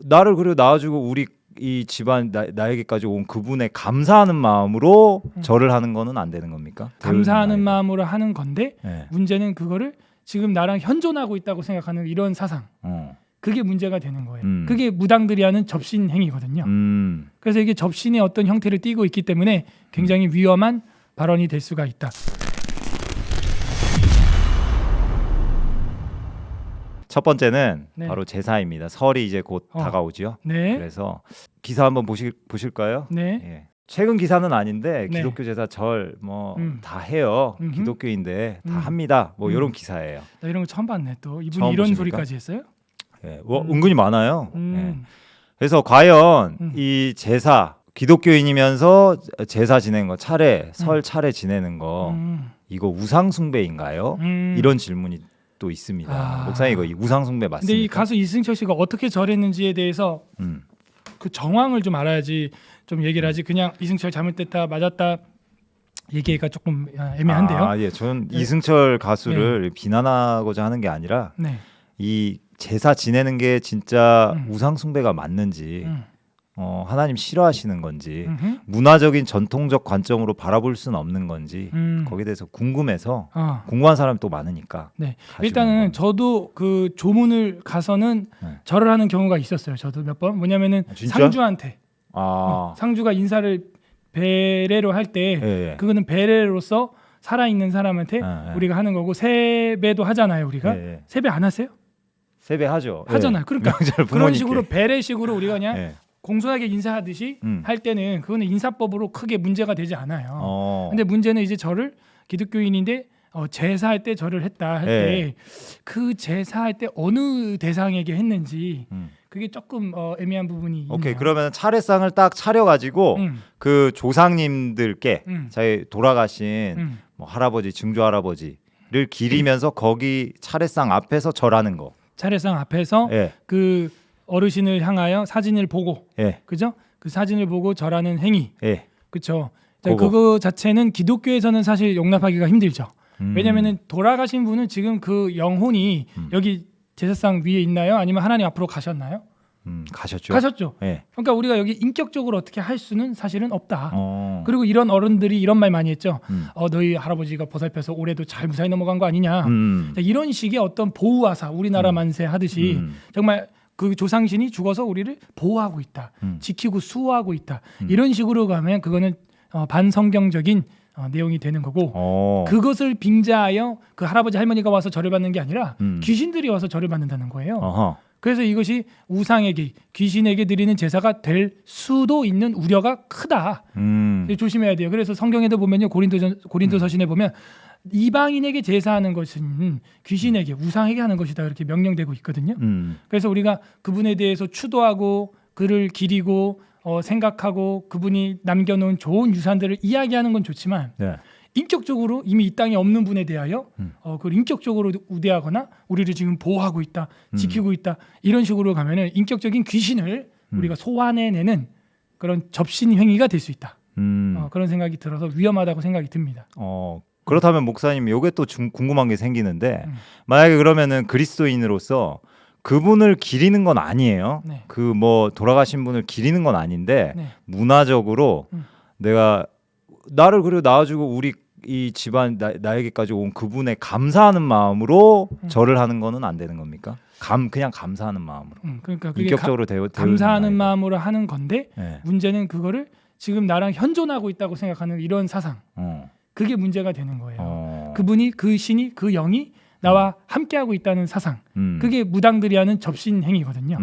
나를 그리고 낳아주고 우리 이 집안 나에게까지 온 그분에 감사하는 마음으로 절을 하는 거는 안 되는 겁니까? 감사하는 마음으로 하는 건데 네. 문제는 그거를 지금 나랑 현존하고 있다고 생각하는 이런 사상, 그게 문제가 되는 거예요. 그게 무당들이 하는 접신 행위거든요. 그래서 이게 접신의 어떤 형태를 띠고 있기 때문에 굉장히 위험한 발언이 될 수가 있다. 첫 번째는 네. 바로 제사입니다. 설이 이제 곧 다가오죠. 네. 그래서 기사 한번 보실까요? 네. 예. 최근 기사는 아닌데 네. 기독교 제사 절 뭐 다 해요. 기독교인데 다 합니다. 뭐 이런 기사예요. 나 이런 거 처음 봤네. 또 이분이 처음 이런 보십니까? 소리까지 했어요? 예. 은근히 많아요. 예. 음. 그래서 과연 이 제사 기독교인이면서 제사 지내는 거 설 차례 지내는 거 이거 우상 숭배인가요? 이런 질문이 또 있습니다. 목사님 이거 우상 숭배 맞습니까? 근데 이 가수 이승철 씨가 어떻게 절했는지에 대해서 그 정황을 좀 알아야지 좀 얘기를 하지. 그냥 이승철 잘못됐다 맞았다 얘기가 조금 애매한데요. 예, 저는 이승철 가수를 비난하고자 하는 게 아니라 네. 이 제사 지내는 게 진짜 우상 숭배가 맞는지 하나님 싫어하시는 건지 문화적인 전통적 관점으로 바라볼 수는 없는 건지 거기에 대해서 궁금해서 궁금한 사람이 또 많으니까. 네. 일단은 저도 그 조문을 가서는 절을 하는 경우가 있었어요. 저도 몇 번. 뭐냐면은 진짜? 상주한테 상주가 인사를 배례로 할 때 그거는 배례로서 살아있는 사람한테 우리가 하는 거고 세배도 하잖아요. 우리가 세배 안 하세요? 세배 하죠. 하잖아요. 그러니까 그런 식으로 배례식으로 우리가 그냥 공손하게 인사하듯이 할 때는 그거는 인사법으로 크게 문제가 되지 않아요. 근데 문제는 이제 저를 기독교인인데 제사할 때 절을 했다 할 때 그 제사할 때 어느 대상에게 했는지 그게 조금 애매한 부분이 있네요. 오케이. 그러면 차례상을 딱 차려가지고 그 조상님들께 자기 돌아가신 뭐 할아버지, 증조 할아버지를 기리면서 거기 차례상 앞에서 절하는 거. 차례상 앞에서 그 어르신을 향하여 사진을 보고, 그죠? 그 사진을 보고 절하는 행위, 그렇죠. 그거 자체는 기독교에서는 사실 용납하기가 힘들죠. 왜냐하면은 돌아가신 분은 지금 그 영혼이 여기 제사상 위에 있나요? 아니면 하나님 앞으로 가셨나요? 가셨죠. 가셨죠. 그러니까 우리가 여기 인격적으로 어떻게 할 수는 사실은 없다. 그리고 이런 어른들이 이런 말 많이 했죠. 너희 할아버지가 보살펴서 올해도 잘 무사히 넘어간 거 아니냐. 이런 식의 어떤 보호하사, 우리나라 만세 하듯이 정말 그 조상신이 죽어서 우리를 보호하고 있다, 지키고 수호하고 있다. 이런 식으로 가면 그거는 반성경적인 내용이 되는 거고 그것을 빙자하여 그 할아버지 할머니가 와서 절을 받는 게 아니라 귀신들이 와서 절을 받는다는 거예요. 그래서 이것이 우상에게 귀신에게 드리는 제사가 될 수도 있는 우려가 크다. 조심해야 돼요. 그래서 성경에도 보면요, 고린도서신에 보면 이방인에게 제사하는 것은 귀신에게 우상에게 하는 것이다 이렇게 명령되고 있거든요. 그래서 우리가 그분에 대해서 추도하고 그를 기리고 생각하고 그분이 남겨놓은 좋은 유산들을 이야기하는 건 좋지만 인격적으로 이미 이 땅에 없는 분에 대하여 그걸 인격적으로 우대하거나 우리를 지금 보호하고 있다, 지키고 있다 이런 식으로 가면은 인격적인 귀신을 우리가 소환해내는 그런 접신 행위가 될 수 있다. 그런 생각이 들어서 위험하다고 생각이 듭니다. 그렇다면 목사님, 요게 또 궁금한 게 생기는데 만약에 그러면은 그리스도인으로서 그분을 기리는 건 아니에요. 그 뭐 돌아가신 분을 기리는 건 아닌데 문화적으로 내가 나를 그리고 낳아주고 우리 이 집안 나에게까지 온 그분에 감사하는 마음으로 절을 하는 거는 안 되는 겁니까? 그냥 감사하는 마음으로. 그러니까 그게 인격적으로 감사하는 마음으로 하는 건데 문제는 그거를 지금 나랑 현존하고 있다고 생각하는 이런 사상. 그게 문제가 되는 거예요. 그분이, 그 신이, 그 영이 나와 함께하고 있다는 사상. 그게 무당들이 하는 접신 행위거든요.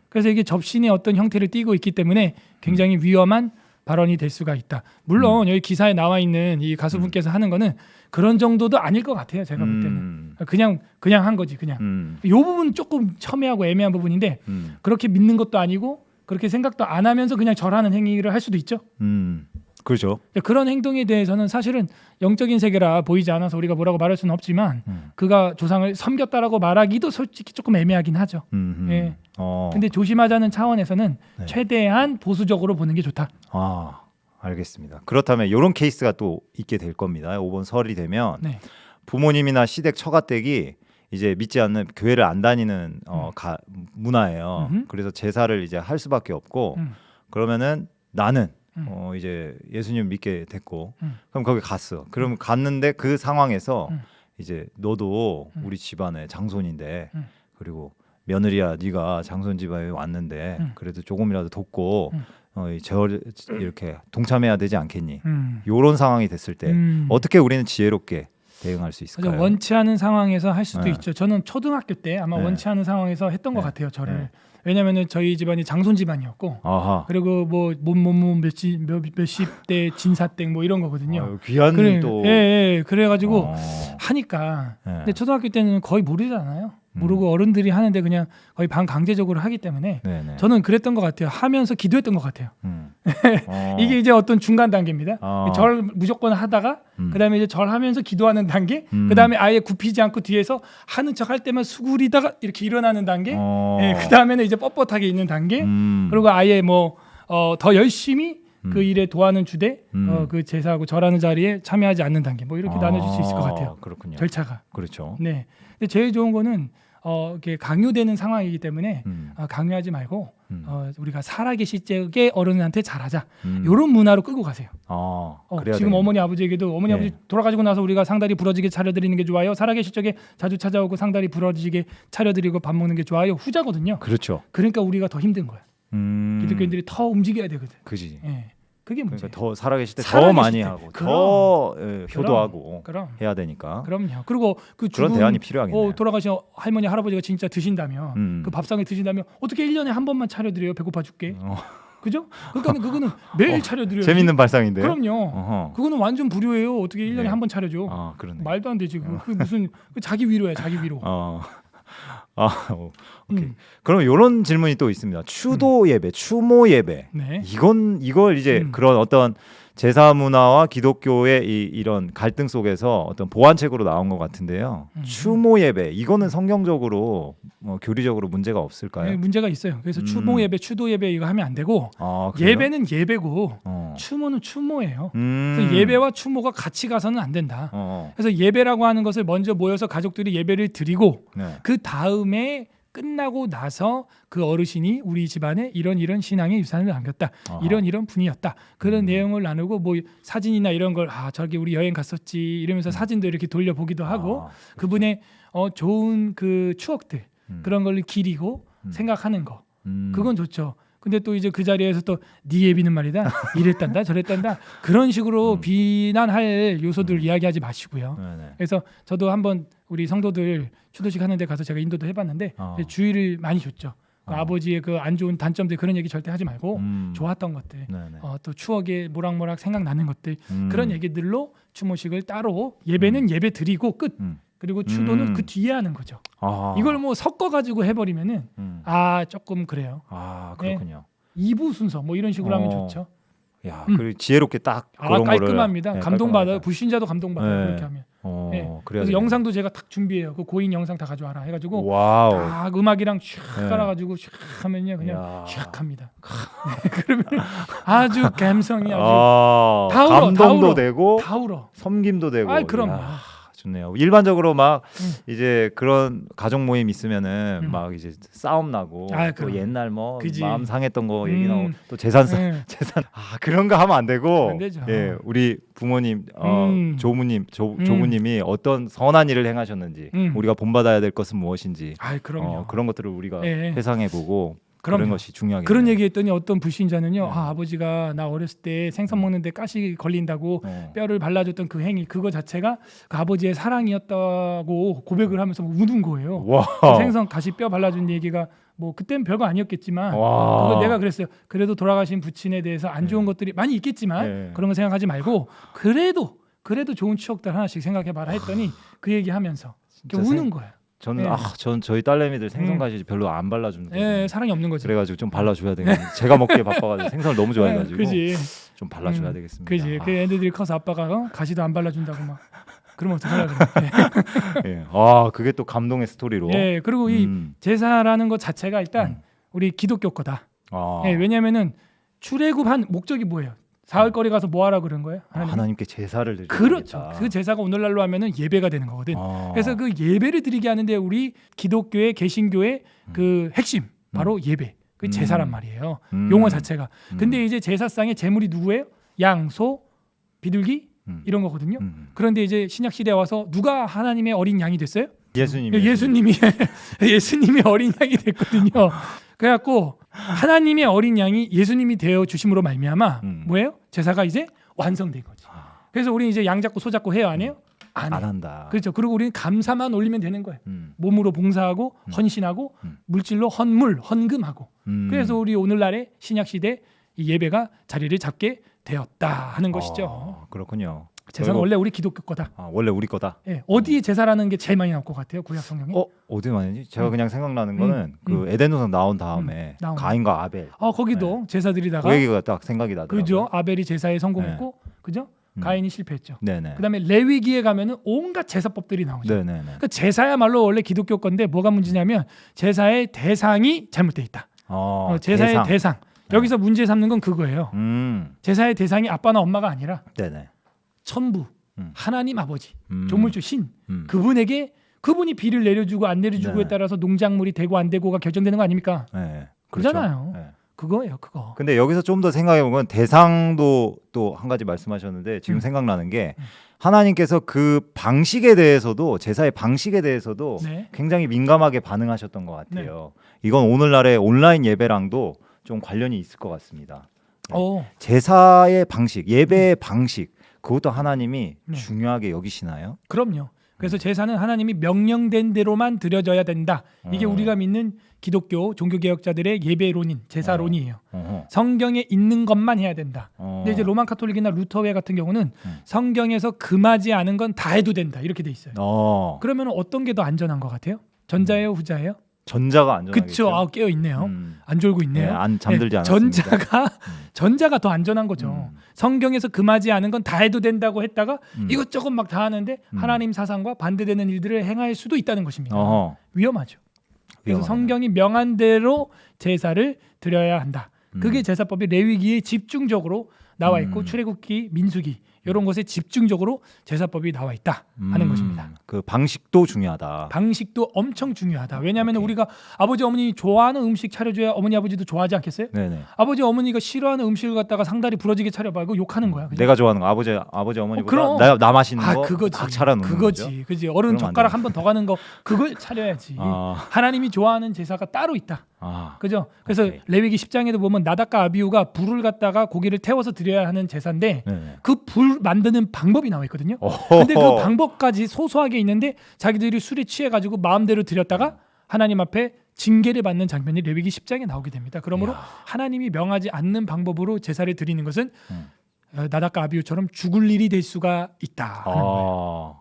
그래서 이게 접신의 어떤 형태를 띠고 있기 때문에 굉장히 위험한 발언이 될 수가 있다. 물론 여기 기사에 나와 있는 이 가수분께서 하는 거는 그런 정도도 아닐 것 같아요. 제가 볼 때는 그냥 한 거지. 그냥 이 부분 조금 첨예하고 애매한 부분인데 그렇게 믿는 것도 아니고 그렇게 생각도 안 하면서 그냥 절하는 행위를 할 수도 있죠. 그렇죠. 그런 행동에 대해서는 사실은 영적인 세계라 보이지 않아서 우리가 뭐라고 말할 수는 없지만 그가 조상을 섬겼다라고 말하기도 솔직히 조금 애매하긴 하죠. 근데 조심하자는 차원에서는 최대한 보수적으로 보는 게 좋다. 알겠습니다. 그렇다면 이런 케이스가 또 있게 될 겁니다. 이번 설이 되면 부모님이나 시댁 처가댁이 이제 믿지 않는 교회를 안 다니는 문화예요. 그래서 제사를 이제 할 수밖에 없고 그러면은 나는 이제 예수님 믿게 됐고 그럼 거기 갔어. 그럼 갔는데 그 상황에서 이제 너도 우리 집안의 장손인데 그리고 며느리야 네가 장손 집안에 왔는데 그래도 조금이라도 돕고 이렇게 동참해야 되지 않겠니? 이런 상황이 됐을 때 어떻게 우리는 지혜롭게 대응할 수 있을까요? 원치 않은 상황에서 할 수도 있죠. 저는 초등학교 때 아마 원치 않은 상황에서 했던 것 같아요. 저를. 왜냐면은 저희 집안이 장손 집안이었고 그리고 뭐 몇십 대 진사댁 뭐 이런 거거든요. 귀한 또 그래가지고 하니까 근데 초등학교 때는 거의 모르잖아요. 모르고 어른들이 하는데 그냥 거의 반강제적으로 하기 때문에 저는 그랬던 것 같아요. 하면서 기도했던 것 같아요. 이게 이제 어떤 중간 단계입니다. 절 무조건 하다가 그다음에 이제 절하면서 기도하는 단계, 그다음에 아예 굽히지 않고 뒤에서 하는 척 할 때만 수구리다가 이렇게 일어나는 단계, 그다음에는 이제 뻣뻣하게 있는 단계, 그리고 아예 뭐 더 열심히 그 일에 도와는 주되 그 제사하고 절하는 자리에 참여하지 않는 단계, 뭐 이렇게 나눠질 수 있을 것 같아요. 그렇군요. 절차가. 그렇죠. 네. 근데 제일 좋은 거는 이렇게 강요되는 상황이기 때문에 강요하지 말고 우리가 살아계실 적에 어른한테 잘하자. 이런 문화로 끌고 가세요. 지금 어머니 아버지에게도 어머니 아버지 돌아가시고 나서 우리가 상다리 부러지게 차려드리는 게 좋아요. 살아계실 적에 자주 찾아오고 상다리 부러지게 차려드리고 밥 먹는 게 좋아요. 후자거든요. 그렇죠. 그러니까 우리가 더 힘든 거야. 기독교인들이 더 움직여야 되거든. 그지. 그게 문제. 그러니까 더 살아계실 때 더 많이 하고 더 효도하고 그럼. 해야 되니까. 그럼요. 그리고 그 그런 대안이 필요하겠네요. 돌아가신 할머니 할아버지가 진짜 드신다면 그 밥상에 드신다면 어떻게 1년에 한 번만 차려드려요? 배고파 죽게. 그죠? 그러니까 그거는 매일 차려드려요. 재밌는 발상인데. 그럼요. 그거는 완전 불효예요. 어떻게 1년에 한 번 차려줘? 그러네. 말도 안 되지. 그 무슨 자기 위로야, 자기 위로. 오케이. 그럼 이런 질문이 또 있습니다. 추도 예배, 추모 예배. 이걸 이제 그런 어떤 제사 문화와 기독교의 이런 갈등 속에서 어떤 보완책으로 나온 것 같은데요. 추모 예배 이거는 성경적으로 교리적으로 문제가 없을까요? 네, 문제가 있어요. 그래서 추모 예배, 추도 예배 이거 하면 안 되고 예배는 예배고 추모는 추모예요. 그래서 예배와 추모가 같이 가서는 안 된다. 그래서 예배라고 하는 것을 먼저 모여서 가족들이 예배를 드리고 그 다음에 끝나고 나서 그 어르신이 우리 집안에 이런 신앙의 유산을 남겼다. 이런 분이었다. 그런 내용을 나누고 뭐 사진이나 이런 걸 저기 우리 여행 갔었지 이러면서 사진도 이렇게 돌려보기도 하고 그분의 좋은 그 추억들 그런 걸 기리고 생각하는 거. 그건 좋죠. 근데 또 이제 그 자리에서 또 네 예비는 말이다 이랬단다 저랬단다 그런 식으로 비난할 요소들 이야기하지 마시고요. 그래서 저도 한번 우리 성도들 추도식 하는데 가서 제가 인도도 해봤는데 주의를 많이 줬죠. 아버지의 그 안 좋은 단점들 그런 얘기 절대 하지 말고 좋았던 것들 또 추억에 모락모락 생각나는 것들 그런 얘기들로 추모식을 따로 예배는 예배 드리고 끝. 그리고 추도는 그 뒤에 하는 거죠. 이걸 뭐 섞어가지고 해버리면은 조금 그래요. 그렇군요. 2부 순서 뭐 이런 식으로 하면 좋죠. 야, 그리고 지혜롭게 딱 그런 깔끔합니다. 거를 감동받아요. 불신자도 감동받아요. 그렇게 하면. 그래서 영상도 제가 딱 준비해요. 그 고인 영상 다 가져와라 해가지고 와우. 딱 음악이랑 샥 깔아가지고 샥 하면요 그냥 샥 합니다. 그러면 아주 감성이 아주 다 울어, 감동도 되고 다 울어. 섬김도 되고. 그럼요. 좋네요. 일반적으로 막 이제 그런 가족 모임 있으면은 막 이제 싸움 나고 또 옛날 뭐 그지. 마음 상했던 거 얘기 나오고 또 재산 그런 거 하면 안 되고 안 되죠. 우리 부모님 조부님이 어떤 선한 일을 행하셨는지 우리가 본받아야 될 것은 무엇인지 그럼요. 그런 것들을 우리가 회상해보고 그런 것이 중요하겠네요. 그런 얘기했더니 어떤 불신자는요. 아버지가 나 어렸을 때 생선 먹는데 가시 걸린다고 뼈를 발라줬던 그 행위 그거 자체가 그 아버지의 사랑이었다고 고백을 하면서 우는 거예요. 그 생선 가시 뼈 발라준 얘기가 뭐 그때는 별거 아니었겠지만 그거 내가 그랬어요. 그래도 돌아가신 부친에 대해서 안 좋은 것들이 많이 있겠지만 그런 거 생각하지 말고 그래도 좋은 추억들 하나씩 생각해봐라 했더니 그 얘기하면서 우는 거예요. 저는 전 저희 딸내미들 생선가시 별로 안 발라주는데 사랑이 없는 거죠. 그래가지고 좀 발라줘야 되겠는데 제가 먹기에 바빠가지고 생선을 너무 좋아해가지고 좀 발라줘야 되겠습니다. 그지. 그 애들이 커서 아빠가 가시도 안 발라준다고 막 그러면 어떡하려고 그래. 그게 또 감동의 스토리로. 그리고 이 제사라는 것 자체가 일단 우리 기독교 거다. 왜냐하면은 출애굽한 목적이 뭐예요? 사흘거리 가서 뭐 하라 그런 거예요? 하나님께 제사를 드리겠다. 그렇죠. 그 제사가 오늘날로 하면은 예배가 되는 거거든. 그래서 그 예배를 드리게 하는데 우리 기독교의 개신교의 그 핵심 바로 예배, 그 제사란 말이에요. 용어 자체가. 근데 이제 제사상의 제물이 누구예요? 양, 소, 비둘기 이런 거거든요. 그런데 이제 신약 시대에 와서 누가 하나님의 어린 양이 됐어요? 예수님이 어린 양이 됐거든요. 그래갖고 하나님의 어린 양이 예수님이 되어 주심으로 말미암아 뭐예요? 제사가 이제 완성된 거지. 그래서 우리 이제 양 잡고 소 잡고 해요, 안 해요? 안 한다. 그렇죠. 그리고 우리는 감사만 올리면 되는 거예요. 몸으로 봉사하고 헌신하고 물질로 헌금하고. 그래서 우리 오늘날의 신약 시대 이 예배가 자리를 잡게 되었다 하는 것이죠. 그렇군요. 제사는 원래 우리 기독교 거다. 원래 우리 거다. 예, 어디에 제사라는 게 제일 많이 나올 것 같아요, 구약 성경에? 어디 많이지? 제가 그냥 생각나는 거는 그 에덴동산 나온 다음에 가인과 아벨. 거기도 제사 드리다가 그 얘기가 딱 생각이 나더라고요. 그죠? 아벨이 제사에 성공했고, 그죠? 가인이 실패했죠. 네네. 그다음에 레위기에 가면은 온갖 제사법들이 나오죠. 네네네. 그러니까 제사야말로 원래 기독교 건데 뭐가 문제냐면 제사의 대상이 잘못돼 있다. 제사의 대상. 여기서 문제 삼는 건 그거예요. 제사의 대상이 아빠나 엄마가 아니라 네네. 천부, 하나님 아버지, 조물주 신, 그분이 비를 내려주고 안 내려주고에 따라서 농작물이 되고 안 되고가 결정되는 거 아닙니까? 네. 그렇잖아요. 네. 그거예요, 그거. 근데 여기서 좀 더 생각해 보면 대상도 또 한 가지 말씀하셨는데 지금 생각나는 게 하나님께서 그 방식에 대해서도 제사의 방식에 대해서도 굉장히 민감하게 반응하셨던 것 같아요. 이건 오늘날의 온라인 예배랑도 좀 관련이 있을 것 같습니다. 제사의 방식, 예배의 방식, 그것도 하나님이 중요하게 여기시나요? 그럼요. 그래서 제사는 하나님이 명령된 대로만 드려져야 된다. 이게 우리가 믿는 기독교 종교개혁자들의 예배론인 제사론이에요. 성경에 있는 것만 해야 된다. 근데 이제 로만 카톨릭이나 루터회 같은 경우는 성경에서 금하지 않은 건 다 해도 된다. 이렇게 돼 있어요. 그러면 어떤 게 더 안전한 것 같아요? 전자예요, 후자예요? 전자가 안전하겠죠. 그렇죠. 깨어 있네요. 안 졸고 있네요. 안 잠들지 않았습니다. 전자가 더 안전한 거죠. 성경에서 금하지 않은 건 다 해도 된다고 했다가 이것저것 막 다 하는데 하나님 사상과 반대되는 일들을 행할 수도 있다는 것입니다. 위험하죠. 그래서 성경이 명한 대로 제사를 드려야 한다. 그게 제사법이 레위기에 집중적으로 나와 있고 출애굽기, 민수기 이런 것에 집중적으로 제사법이 나와 있다 하는 것입니다. 그 방식도 중요하다. 방식도 엄청 중요하다. 왜냐하면 우리가 아버지 어머니 좋아하는 음식 차려줘야 어머니 아버지도 좋아하지 않겠어요? 네네. 아버지 어머니가 싫어하는 음식을 갖다가 상다리 부러지게 차려봐. 그거 욕하는 거야. 그치? 내가 좋아하는 거 아버지 어머니보다 나 맛있는 거 그거지. 딱 차려놓는 그거지. 그지. 어른 젓가락 한 번 더 가는 거 그걸 차려야지. 하나님이 좋아하는 제사가 따로 있다. 그죠? 그래서 레위기 10장에도 보면 나답과 아비후가 불을 갖다가 고기를 태워서 드려야 하는 제사인데 그 불 만드는 방법이 나와 있거든요. 근데 그 방법까지 소소하게 있는데 자기들이 술에 취해가지고 마음대로 드렸다가 하나님 앞에 징계를 받는 장면이 레위기 10장에 나오게 됩니다. 그러므로 하나님이 명하지 않는 방법으로 제사를 드리는 것은 나답과 아비후처럼 죽을 일이 될 수가 있다. 하는 거예요.